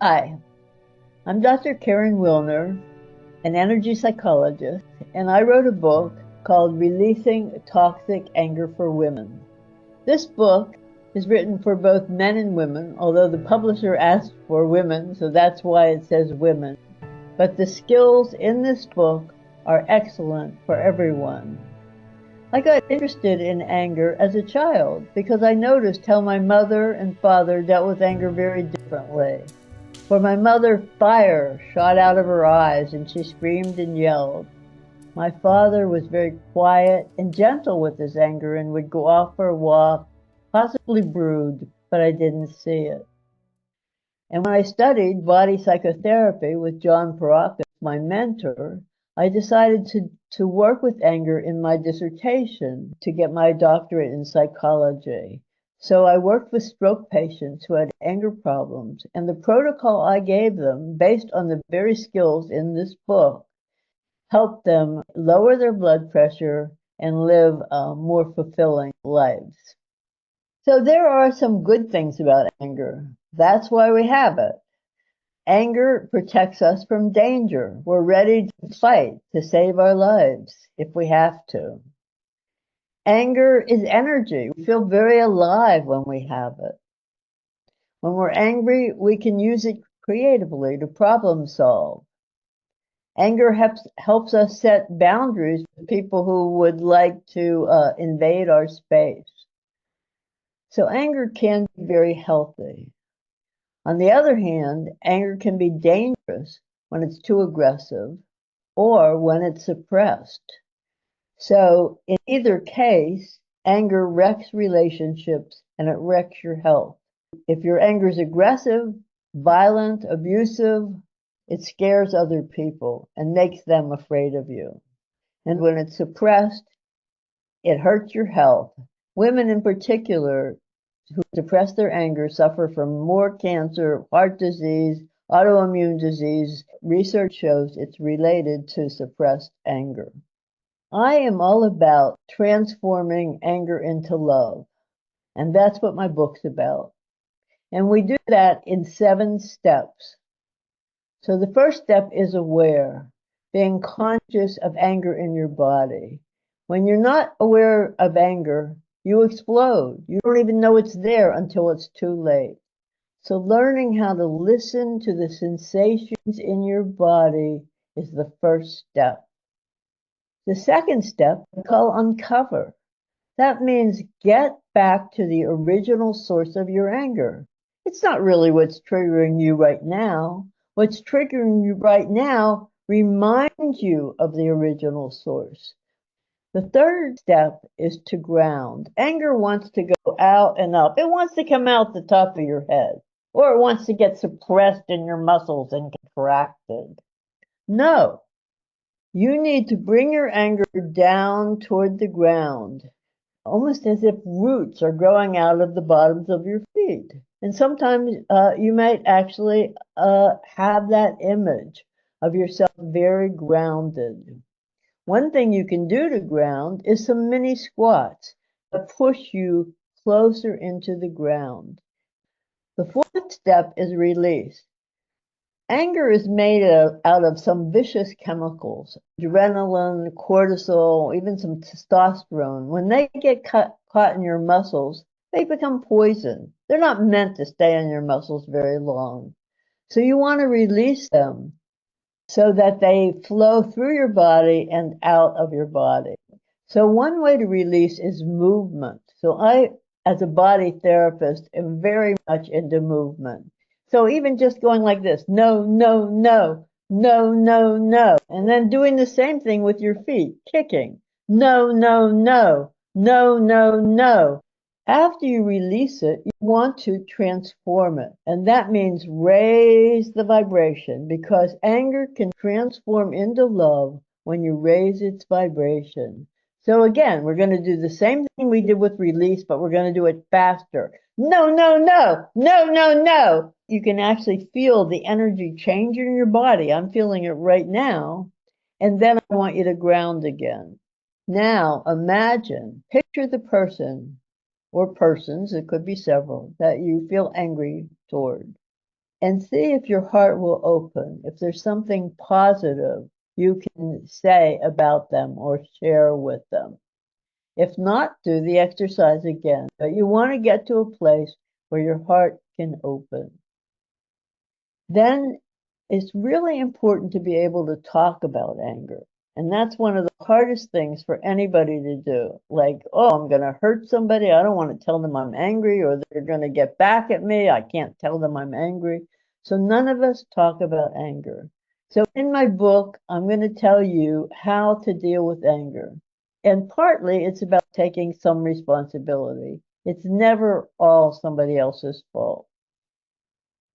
Hi, I'm Dr. Karen Wilner, an energy psychologist, and I wrote a book called Releasing Toxic Anger for Women. This book is written for both men and women, although the publisher asked for women, so that's why it says women. But the skills in this book are excellent for everyone. I got interested in anger as a child because I noticed how my mother and father dealt with anger very differently. For my mother, fire shot out of her eyes and she screamed and yelled. My father was very quiet and gentle with his anger and would go off for a walk, possibly brood, but I didn't see it. And when I studied body psychotherapy with John Perakis, my mentor, I decided to work with anger in my dissertation to get my doctorate in psychology. So I worked with stroke patients who had anger problems, and the protocol I gave them, based on the very skills in this book, helped them lower their blood pressure and live more fulfilling lives. So there are some good things about anger. That's why we have it. Anger protects us from danger. We're ready to fight to save our lives if we have to. Anger is energy. We feel very alive when we have it. When we're angry, we can use it creatively to problem solve. Anger helps us set boundaries with people who would like to invade our space. So anger can be very healthy. On the other hand, anger can be dangerous when it's too aggressive or when it's suppressed. So in either case, anger wrecks relationships and it wrecks your health. If your anger is aggressive, violent, abusive, it scares other people and makes them afraid of you. And when it's suppressed, it hurts your health. Women in particular who suppress their anger suffer from more cancer, heart disease, autoimmune disease. Research shows it's related to suppressed anger. I am all about transforming anger into love, and that's what my book's about. And we do that in 7 steps. So the first step is aware, being conscious of anger in your body. When you're not aware of anger, you explode. You don't even know it's there until it's too late. So learning how to listen to the sensations in your body is the first step. The second step we call uncover. That means get back to the original source of your anger. It's not really what's triggering you right now. What's triggering you right now reminds you of the original source. The third step is to ground. Anger wants to go out and up. It wants to come out the top of your head, or it wants to get suppressed in your muscles and contracted. No, you need to bring your anger down toward the ground, almost as if roots are growing out of the bottoms of your feet. And sometimes you might actually have that image of yourself very grounded. One thing you can do to ground is some mini squats that push you closer into the ground. The fourth step is release. Anger is made out of some vicious chemicals, adrenaline, cortisol, even some testosterone. When they get caught in your muscles, they become poison. They're not meant to stay in your muscles very long. So you want to release them so that they flow through your body and out of your body. So one way to release is movement. So I, as a body therapist, am very much into movement. So even just going like this, no, no, no, no, no, no, and then doing the same thing with your feet, kicking, no, no, no, no, no, no. After you release it, you want to transform it. And that means raise the vibration because anger can transform into love when you raise its vibration. So again, we're going to do the same thing we did with release, but we're going to do it faster. No, no, no, no, no, no. You can actually feel the energy change in your body. I'm feeling it right now. And then I want you to ground again. Now imagine, picture the person or persons, it could be several, that you feel angry toward. and see if your heart will open, if there's something positive you can say about them or share with them. If not, do the exercise again. But you want to get to a place where your heart can open. Then it's really important to be able to talk about anger. And that's one of the hardest things for anybody to do. Like, oh, I'm going to hurt somebody. I don't want to tell them I'm angry, or they're going to get back at me. I can't tell them I'm angry. So none of us talk about anger. So in my book, I'm going to tell you how to deal with anger. And partly it's about taking some responsibility. It's never all somebody else's fault.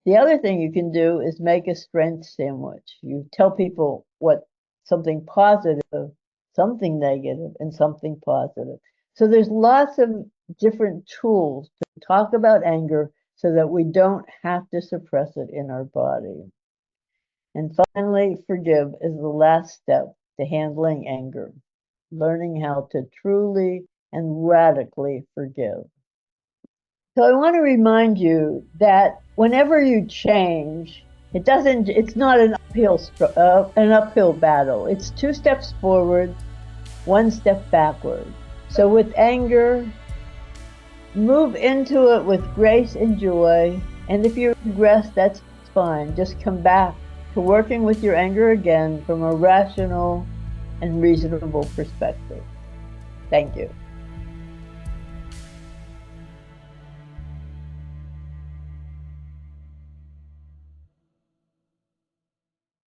The other thing you can do is make a strength sandwich. You tell people what something positive, something negative, and something positive. So there's lots of different tools to talk about anger so that we don't have to suppress it in our body. And finally, forgive is the last step to handling anger, learning how to truly and radically forgive. So I want to remind you that whenever you change, it's not an uphill battle. It's 2 steps forward, 1 step backward. So with anger, move into it with grace and joy. And if you regress, that's fine. Just come back to working with your anger again from a rational and reasonable perspective. Thank you.